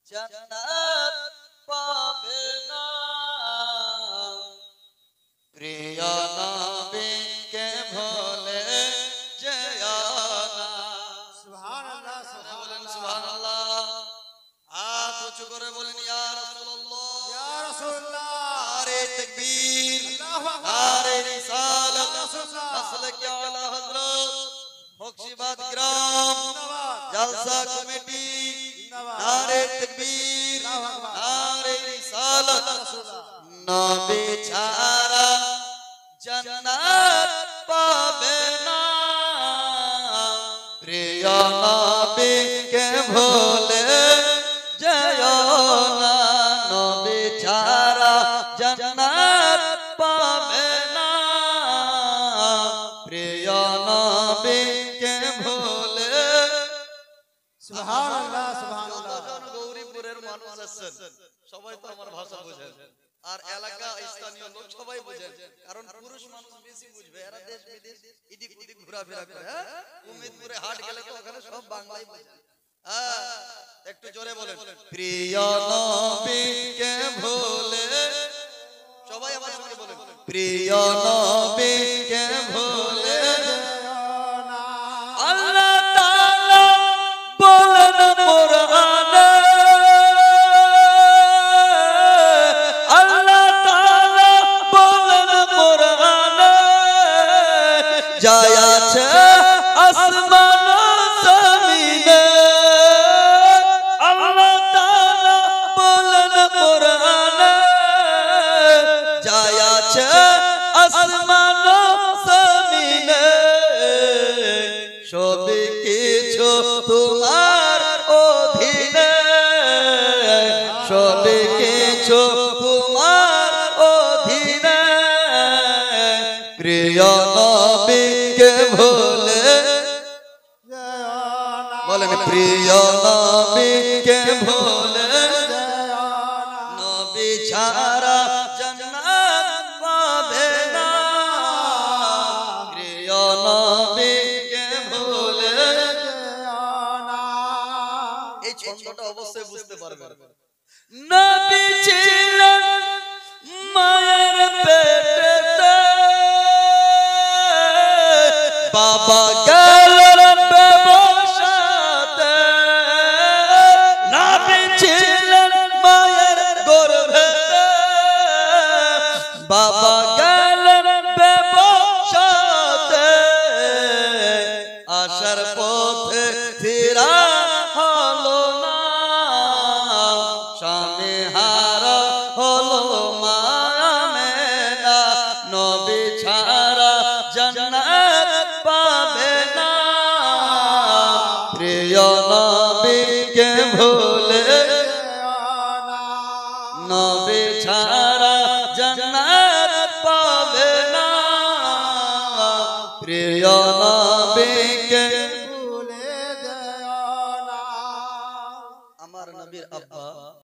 জান্নাত পাবে না প্রিয় নবীকে ভুলে যেও না সুবহানাল্লাহ সুবহানাল্লাহ হাত উঁচু করে বলেন ইয়া রাসূলুল্লাহ ইয়া রাসূলুল্লাহ নারে তাকবীর আল্লাহু আকবার নারে রিসালাত রাসূলুল্লাহ মাসলাক আলা হযরত বখশিবাদ গ্রাম জলসা কমিটি নারে তাকবীর নারে রিসালাত নবী ছাড়া জান্নাত পাবে না প্রিয় নবীকে ভুলে যেও না নবী ছাড়া জান্নাত পাবে না প্রিয় নবীকে ভুলে সুবহানাল্লাহ সুবহানাল্লাহ গৌরীপুরের মানুষ আছেন সবাই তো আমার ভাষা বোঝেন আর এলাকা স্থানীয় লোক সবাই বোঝেন কারণ পুরুষ মানুষ বেশি বুঝবে এরা দেশ বিদেশ এদিক ওদিক ঘোরাফেরা করে উম্মেদপুরে হাট গেলে তো ওখানে সব বাংলাই বোঝে একটু জোরে বলেন প্রিয় নবীকে ভুলে সবাই আমার সঙ্গে বলেন প্রিয় নবীকে ভুলে আল্লাহ তাআলা বলেন কোরআনে আল্লাহ তাআলা বলেন কোরআনে যায় আছে আসমান জমিনে আল্লাহ তাআলা বলেন কোরআনে যায় আছে আসমান জমিনে সব কিছু তোমার অধীনে সব কিছু তোমার অধীনে প্রিয় নবীকে ভুলে বলেন প্রিয় নবীকে ভুলে নবী ছাড়া জান্নাত পাবে না প্রিয় নবীকে ভুলে এই ছন্দটা অবশ্যই বুঝতে পারবেন নবী ছিলেন মায়ের পেটেতে বাবা গেলেন ব্যবসাতে নবী ছিলেন মায়ের গর্ভেতে বাবা গেলেন ব্যবসাতে আসার পথে ফিরা হলো না স্বামী হারা হলো মা আমেনা নবী ছাড়া জান্নাত পাবে না প্রিয় নবীকে ভুলে নবী ছাড়া জান্নাত পাবে না প্রিয়